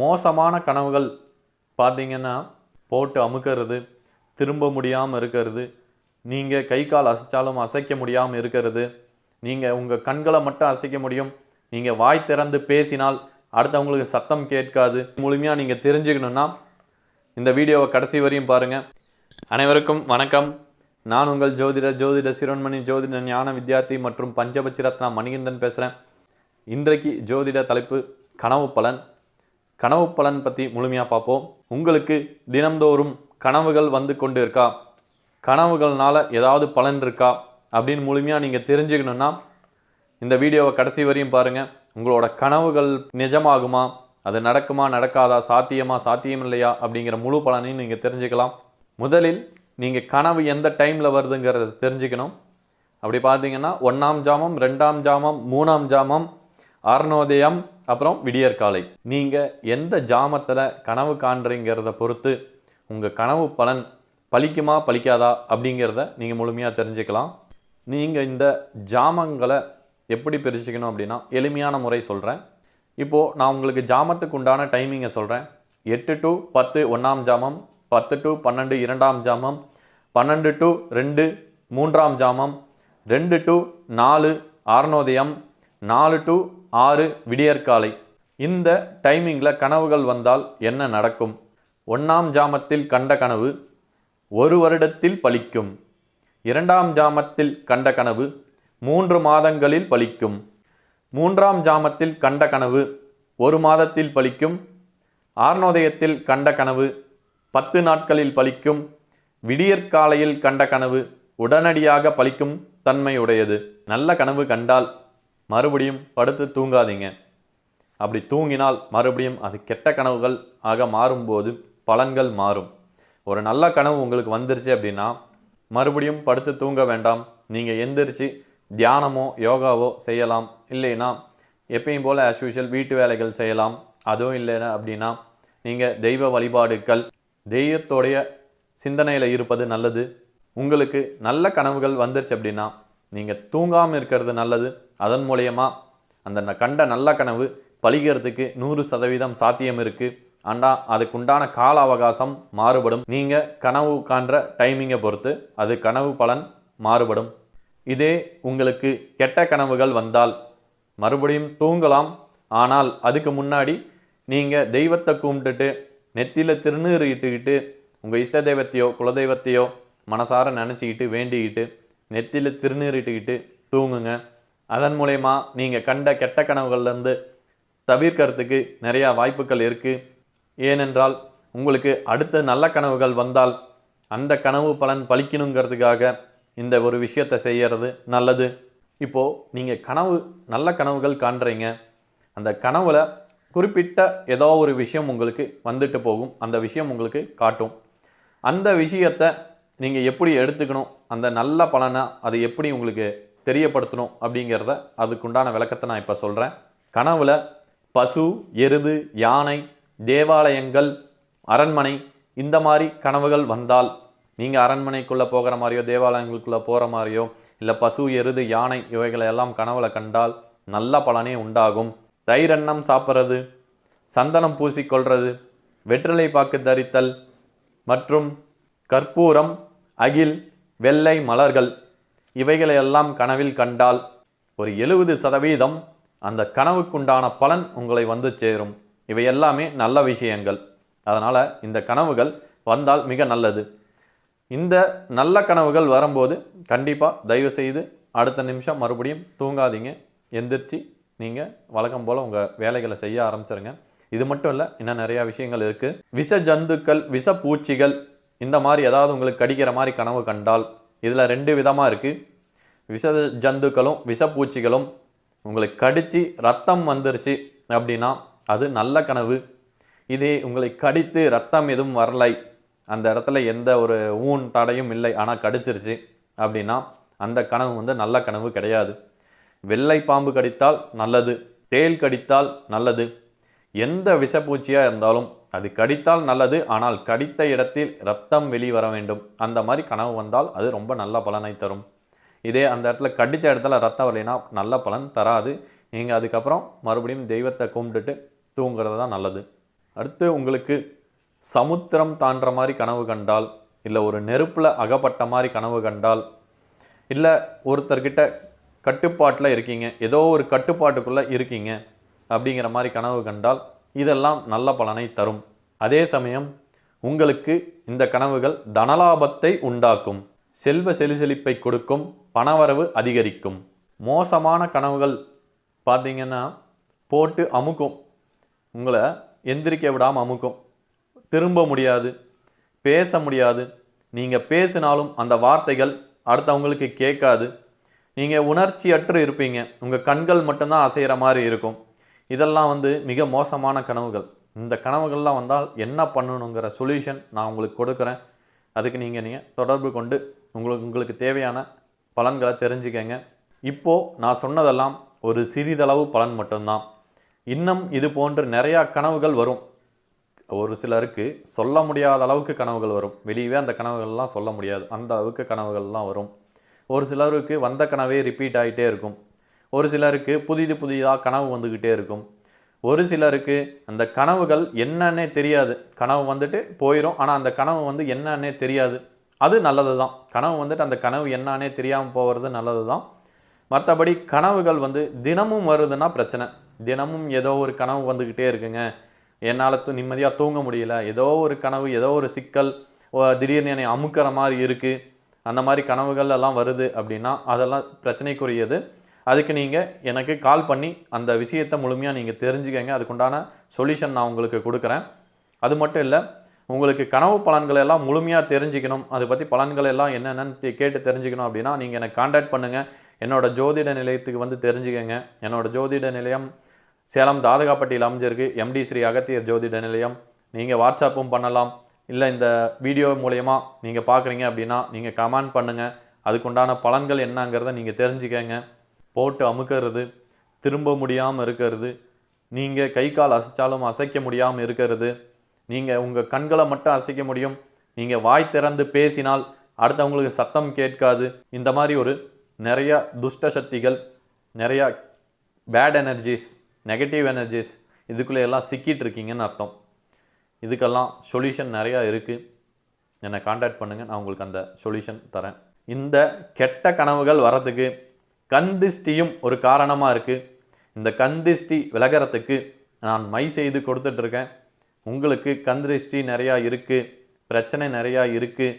மோசமான கனவுகள் பார்த்தீங்கன்னா, போட்டு அமுக்கிறது, திரும்ப முடியாமல் இருக்கிறது, நீங்கள் கை கால் அசைச்சாலும் அசைக்க முடியாமல் இருக்கிறது, நீங்கள் உங்கள் கண்களை மட்டும் அசைக்க முடியும், நீங்கள் வாய் திறந்து பேசினால் அடுத்தவங்களுக்கு சத்தம் கேட்காது. முழுமையாக நீங்கள் தெரிஞ்சுக்கணுன்னா இந்த வீடியோவை கடைசி வரையும் பாருங்கள். அனைவருக்கும் வணக்கம். நான் உங்கள் ஜோதிட சிரோன்மணி ஜோதிட ஞான வித்யார்த்தி மற்றும் பஞ்சபட்சி ரத்னா மணிகண்டன் பேசுகிறேன். இன்றைக்கு ஜோதிட தலைப்பு கனவு பலன். கனவு பலன் பற்றி முழுமையாக பார்ப்போம். உங்களுக்கு தினம்தோறும் கனவுகள் வந்து கொண்டு இருக்கா, கனவுகள்னால ஏதாவது பலன் இருக்கா அப்படின்னு முழுமையாக நீங்கள் தெரிஞ்சுக்கணுன்னா இந்த வீடியோவை கடைசி வரையும் பாருங்கள். உங்களோட கனவுகள் நிஜமாகுமா, அது நடக்குமா நடக்காதா, சாத்தியமா சாத்தியம் இல்லையா அப்படிங்கிற முழு பலனையும் நீங்கள் தெரிஞ்சுக்கலாம். முதலில் நீங்கள் கனவு எந்த டைமில் வருதுங்கிறத தெரிஞ்சுக்கணும். அப்படி பார்த்தீங்கன்னா 1ஆம் ஜாமம், 2ஆம் ஜாமம், 3ஆம் ஜாமம், அருணோதயம், அப்புறம் விடியற்காலை. நீங்கள் எந்த ஜாமத்தில் கனவு காண்றீங்கிறத பொறுத்து உங்கள் கனவு பலன் பலிக்குமா பலிக்காதா அப்படிங்கிறத நீங்கள் முழுமையாக தெரிஞ்சுக்கலாம். நீங்கள் இந்த ஜாமங்களை எப்படி பிரிச்சுக்கணும் அப்படின்னா எளிமையான முறை சொல்கிறேன். இப்போது நான் உங்களுக்கு ஜாமத்துக்கு உண்டான டைமிங்கை சொல்கிறேன். 8 to 10 1ஆம் ஜாமம், 10 to 12 2ஆம் ஜாமம், 12 to 2 3ஆம் ஜாமம், 2 to 4 அருணோதயம், 4 to 6 விடியற்காலை. இந்த டைமிங்கில் கனவுகள் வந்தால் என்ன நடக்கும்? 1ஆம் ஜாமத்தில் கண்ட கனவு 1 வருடத்தில் பலிக்கும். 2ஆம் ஜாமத்தில் கண்ட கனவு 3 மாதங்களில் பலிக்கும். 3ஆம் ஜாமத்தில் கண்ட கனவு 1 மாதத்தில் பலிக்கும். அருணோதயத்தில் கண்ட கனவு 10 நாட்களில் பலிக்கும். விடியற்காலையில் கண்ட கனவு உடனடியாக பலிக்கும் தன்மையுடையது. நல்ல கனவு கண்டால் மறுபடியும் படுத்து தூங்காதீங்க. அப்படி தூங்கினால் மறுபடியும் அது கெட்ட கனவுகள் ஆக மாறும்போது பலன்கள் மாறும். ஒரு நல்ல கனவு உங்களுக்கு வந்துருச்சு அப்படின்னா மறுபடியும் படுத்து தூங்க வேண்டாம். நீங்கள் எந்திரிச்சு தியானமோ யோகாவோ செய்யலாம். இல்லைன்னா எப்பயும் போல் ஆஸ் யூஷுவல் வீட்டு வேலைகள் செய்யலாம். அதுவும் இல்லைன்னா அப்படின்னா நீங்கள் தெய்வ வழிபாடுகள், தெய்வத்தோடைய சிந்தனையில் இருப்பது நல்லது. உங்களுக்கு நல்ல கனவுகள் வந்துருச்சு அப்படின்னா நீங்கள் தூங்காமல் இருக்கிறது நல்லது. அதன் மூலயமா அந்த கண்ட நல்ல கனவு பலிக்கிறதுக்கு 100% சாத்தியம் இருக்குது. ஆனால் அதுக்குண்டான கால அவகாசம் மாறுபடும். நீங்கள் கனவு காண்ற டைமிங்கை பொறுத்து அது கனவு பலன் மாறுபடும். இதே உங்களுக்கு கெட்ட கனவுகள் வந்தால் மறுபடியும் தூங்கலாம். ஆனால் அதுக்கு முன்னாடி நீங்கள் தெய்வத்தை கும்பிட்டுட்டு நெத்தியில் திருநீர் இட்டுக்கிட்டு உங்கள் இஷ்ட தெய்வத்தையோ குலதெய்வத்தையோ மனசார நினச்சிக்கிட்டு வேண்டிக்கிட்டு நெத்தியில் திருநீர் இட்டுக்கிட்டு தூங்குங்க. அதன் மூலயமா நீங்கள் கண்ட கெட்ட கனவுகள்லேருந்து தவிர்க்கிறதுக்கு நிறையா வாய்ப்புகள் இருக்குது. ஏனென்றால் உங்களுக்கு அடுத்த நல்ல கனவுகள் வந்தால் அந்த கனவு பலன் பலிக்கணுங்கிறதுக்காக இந்த ஒரு விஷயத்தை செய்கிறது நல்லது. இப்போது நீங்கள் நல்ல கனவுகள் காண்றீங்க. அந்த கனவுல குறிப்பிட்ட ஏதோ ஒரு விஷயம் உங்களுக்கு வந்துட்டு போகும். அந்த விஷயம் உங்களுக்கு காட்டும். அந்த விஷயத்தை நீங்கள் எப்படி எடுத்துக்கணும், அந்த நல்ல பலனை அதை எப்படி உங்களுக்கு தெரியப்படுத்தணும் அப்படிங்கிறத அதுக்குண்டான விளக்கத்தை நான் இப்போ சொல்கிறேன். கனவுல பசு, எருது, யானை, தேவாலயங்கள், அரண்மனை இந்த மாதிரி கனவுகள் வந்தால் நீங்கள் அரண்மனைக்குள்ளே போகிற மாதிரியோ தேவாலயங்களுக்குள்ளே போகிற மாதிரியோ இல்லை பசு, எருது, யானை இவைகளை எல்லாம் கனவுல கண்டால் நல்ல பலனே உண்டாகும். தயிரெண்ணம் சாப்பிட்றது, சந்தனம் பூசிக்கொள்வது, வெற்றிலை பாக்கு தரித்தல் மற்றும் கற்பூரம், அகில், வெள்ளை மலர்கள் இவைகளையெல்லாம் கனவில் கண்டால் ஒரு 70% அந்த கனவுக்குண்டான பலன் உங்களை வந்து சேரும். இவை எல்லாமே நல்ல விஷயங்கள். அதனால் இந்த கனவுகள் வந்தால் மிக நல்லது. இந்த நல்ல கனவுகள் வரும்போது கண்டிப்பாக தயவுசெய்து அடுத்த நிமிஷம் மறுபடியும் தூங்காதீங்க. எந்திரிச்சு நீங்கள் வழக்கம் போல் உங்கள் வேலைகளை செய்ய ஆரம்பிச்சிருங்க. இது மட்டும் இல்லை, இன்னும் நிறையா விஷயங்கள் இருக்குது. விஷ ஜந்துக்கள், விஷ பூச்சிகள் இந்த மாதிரி ஏதாவது உங்களுக்கு கடிக்கிற மாதிரி கனவு கண்டால் இதில் 2 விதமாக இருக்குது. விஷ ஜந்துக்களும் விஷப்பூச்சிகளும் உங்களுக்கு கடித்து ரத்தம் வந்துருச்சு அப்படின்னா அது நல்ல கனவு. இதே உங்களை கடித்து ரத்தம் எதுவும் வரலை, அந்த இடத்துல எந்த ஒரு ஊன் தடையும் இல்லை, ஆனால் கடிச்சிருச்சு அப்படின்னா அந்த கனவு நல்ல கனவு கிடையாது. வெள்ளை பாம்பு கடித்தால் நல்லது, தேள் கடித்தால் நல்லது. எந்த விஷப்பூச்சியாக இருந்தாலும் அது கடித்தால் நல்லது, ஆனால் கடித்த இடத்தில் ரத்தம் வெளிவர வேண்டும். அந்த மாதிரி கனவு வந்தால் அது ரொம்ப நல்ல பலனை தரும். இதே அந்த இடத்துல கடித்த இடத்துல ரத்தம் வரலைன்னா நல்ல பலன் தராது. நீங்கள் அதுக்கப்புறம் மறுபடியும் தெய்வத்தை கும்பிட்டுட்டு தூங்குறது தான் நல்லது. அடுத்து உங்களுக்கு சமுத்திரம் தாண்டுற மாதிரி கனவு கண்டால், இல்லை ஒரு நெருப்பில் அகப்பட்ட மாதிரி கனவு கண்டால், இல்லை ஒருத்தர்கிட்ட கட்டுப்பாட்டில் இருக்கீங்க, ஏதோ ஒரு கட்டுப்பாட்டுக்குள்ளே இருக்கீங்க அப்படிங்கிற மாதிரி கனவு கண்டால் இதெல்லாம் நல்ல பலனை தரும். அதே சமயம் உங்களுக்கு இந்த கனவுகள் தனலாபத்தை உண்டாக்கும், செல்வ செழிப்பை கொடுக்கும், பணவரவு அதிகரிக்கும். மோசமான கனவுகள் பார்த்தீங்கன்னா போட்டு அமுக்கும், உங்களை எந்திரிக்க விடாமல் அமுக்கும், திரும்ப முடியாது, பேச முடியாது, நீங்கள் பேசினாலும் அந்த வார்த்தைகள் அடுத்தவங்களுக்கு கேட்காது, நீங்கள் உணர்ச்சியற்று இருப்பீங்க, உங்கள் கண்கள் மட்டும்தான் அசைகிற மாதிரி இருக்கும். இதெல்லாம் மிக மோசமான கனவுகள். இந்த கனவுகள்லாம் வந்தால் என்ன பண்ணணுங்கிற சொல்யூஷன் நான் உங்களுக்கு கொடுக்குறேன். அதுக்கு நீங்கள் தொடர்பு கொண்டு உங்களுக்கு தேவையான பலன்களை தெரிஞ்சுக்கங்க. இப்போது நான் சொன்னதெல்லாம் ஒரு சிறிதளவு பலன் மட்டும்தான். இன்னும் இது போன்று நிறையா கனவுகள் வரும். ஒரு சிலருக்கு சொல்ல முடியாத அளவுக்கு கனவுகள் வரும், வெளியவே அந்த கனவுகள்லாம் சொல்ல முடியாது, அந்த அளவுக்கு கனவுகள்லாம் வரும். ஒரு சிலருக்கு வந்த கனவே ரிப்பீட் ஆகிட்டே இருக்கும். ஒரு சிலருக்கு புதிதாக கனவு வந்துக்கிட்டே இருக்கும். ஒரு சிலருக்கு அந்த கனவுகள் என்னன்னே தெரியாது, கனவு வந்துட்டு போயிடும், ஆனால் அந்த கனவு என்னன்னே தெரியாது. அது நல்லது தான். கனவு அந்த கனவு என்னன்னே தெரியாமல் போகிறது நல்லது தான். மற்றபடி கனவுகள் தினமும் வருதுன்னா பிரச்சனை. தினமும் ஏதோ ஒரு கனவு வந்துக்கிட்டே இருக்குங்க, என்னால் நிம்மதியாக தூங்க முடியல, ஏதோ ஒரு கனவு, ஏதோ ஒரு சிக்கல், திடீர்னு என்னை அமுக்கிற மாதிரி இருக்குது, அந்த மாதிரி கனவுகள் எல்லாம் வருது அப்படின்னா அதெல்லாம் பிரச்சனைக்குரியது. அதுக்கு நீங்கள் எனக்கு கால் பண்ணி அந்த விஷயத்தை முழுமையாக நீங்கள் தெரிஞ்சுக்கங்க. அதுக்குண்டான சொல்யூஷன் நான் உங்களுக்கு கொடுக்குறேன். அது மட்டும் இல்லை, உங்களுக்கு கனவு பலன்களை எல்லாம் முழுமையாக தெரிஞ்சுக்கணும், அதை பற்றி பலன்கள் எல்லாம் என்னென்னு கேட்டு தெரிஞ்சுக்கணும் அப்படின்னா நீங்கள் எனக்கு கான்டாக்ட் பண்ணுங்கள். என்னோடய ஜோதிட நிலையத்துக்கு தெரிஞ்சுக்கங்க. என்னோடய ஜோதிட நிலையம் சேலம் தாதகாப்பட்டியில் அமைஞ்சிருக்கு, MD ஸ்ரீ அகத்தியர் ஜோதிட நிலையம். நீங்கள் வாட்ஸ்அப்பும் பண்ணலாம், இல்லை இந்த வீடியோ மூலயமா நீங்கள் பார்க்குறீங்க அப்படின்னா நீங்கள் கமெண்ட் பண்ணுங்கள். அதுக்குண்டான பலன்கள் என்னங்கிறத நீங்கள் தெரிஞ்சுக்கங்க. போட்டு அமுக்கிறது, திரும்ப முடியாமல் இருக்கிறது, நீங்கள் கை கால் அசைச்சாலும் அசைக்க முடியாமல் இருக்கிறது, நீங்கள் உங்கள் கண்களை மட்டும் அசைக்க முடியும், நீங்கள் வாய் திறந்து பேசினால் அடுத்தவங்களுக்கு சத்தம் கேட்காது, இந்த மாதிரி ஒரு நிறையா துஷ்ட சக்திகள், நிறையா பேட் எனர்ஜிஸ், நெகட்டிவ் எனர்ஜிஸ் இதுக்குள்ளே எல்லாம் சிக்கிட்டு இருக்கீங்கன்னு அர்த்தம். இதுக்கெல்லாம் சொல்யூஷன் நிறையா இருக்குது. என்னை கான்டாக்ட் பண்ணுங்கள், நான் உங்களுக்கு அந்த சொல்யூஷன் தரேன். இந்த கெட்ட கனவுகள் வரதுக்கு கந்திஷ்டியும் ஒரு காரணமாக இருக்குது. இந்த கந்திஷ்டி விலகிறதுக்கு நான் மை செய்து கொடுத்துட்ருக்கேன். உங்களுக்கு கந்திஷ்டி நிறையா இருக்குது, பிரச்சனை நிறையா இருக்குது,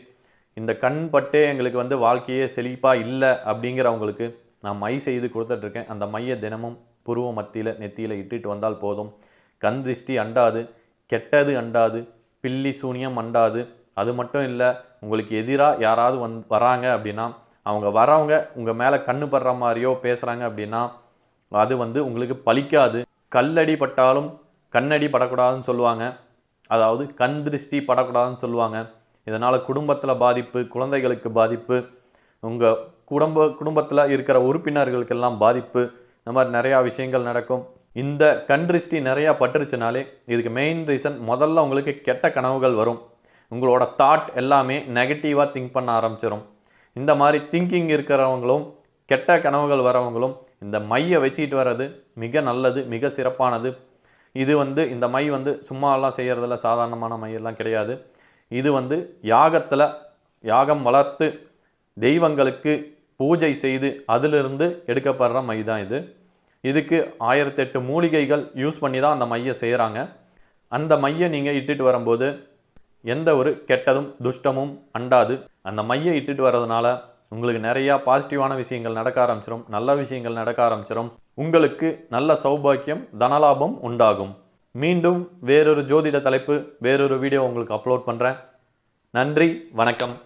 இந்த கண் பட்டே எங்களுக்கு வாழ்க்கையே செழிப்பாக இல்லை அப்படிங்கிறவங்களுக்கு நான் மை செய்து கொடுத்துட்ருக்கேன். அந்த மையை தினமும் புருவ மத்தியில் நெத்தியில் இட்டுட்டு வந்தால் போதும். கந்திஷ்டி அண்டாது, கெட்டது அண்டாது, பில்லி சூனியம் அண்டாது. அது மட்டும் இல்லை, உங்களுக்கு எதிராக யாராவது வராங்க அப்படின்னா அவங்க வரவங்க உங்கள் மேலே கண்ணு படுற மாதிரியோ பேசுகிறாங்க அப்படின்னா அது உங்களுக்கு பலிக்காது. கல்லடி பட்டாலும் கண்ணடி படக்கூடாதுன்னு சொல்லுவாங்க, அதாவது கண் திருஷ்டி படக்கூடாதுன்னு சொல்லுவாங்க. இதனால் குடும்பத்தில் பாதிப்பு, குழந்தைகளுக்கு பாதிப்பு, உங்கள் குடும்பத்தில் இருக்கிற உறுப்பினர்களுக்கெல்லாம் பாதிப்பு, இந்த மாதிரி நிறையா விஷயங்கள் நடக்கும். இந்த கண் திருஷ்டி நிறையா பட்டுருச்சுனாலே இதுக்கு மெயின் ரீசன் முதல்ல உங்களுக்கு கெட்ட கனவுகள் வரும். உங்களோட தாட் எல்லாமே நெகட்டிவாக திங்க் பண்ண ஆரம்பிச்சிடும். இந்த மாதிரி திங்கிங் இருக்கிறவங்களும் கெட்ட கனவுகள் வரவங்களும் இந்த மையை வச்சுக்கிட்டு வர்றது மிக நல்லது, மிக சிறப்பானது. இது இந்த மை சும்மாலாம் செய்கிறதில்ல, சாதாரணமான மையெல்லாம் கிடையாது. இது யாகத்தில் யாகம் வளர்த்து தெய்வங்களுக்கு பூஜை செய்து அதிலிருந்து எடுக்கப்படுற மை தான் இது. இதுக்கு 1008 மூலிகைகள் யூஸ் பண்ணி தான் அந்த மையை செய்கிறாங்க. அந்த மையை நீங்கள் இட்டுட்டு வரும்போது எந்த ஒரு கெட்டதும் துஷ்டமும் அண்டாது. அந்த மையை இட்டுட்டு வர்றதுனால உங்களுக்கு நிறையா பாசிட்டிவான விஷயங்கள் நடக்க ஆரம்பிச்சிடும், நல்ல விஷயங்கள் நடக்க ஆரம்பிச்சிடும். உங்களுக்கு நல்ல சௌபாக்கியம், தனலாபம் உண்டாகும். மீண்டும் வேறொரு ஜோதிட தலைப்பு, வேறொரு வீடியோ உங்களுக்கு அப்லோட் பண்ணுறேன். நன்றி, வணக்கம்.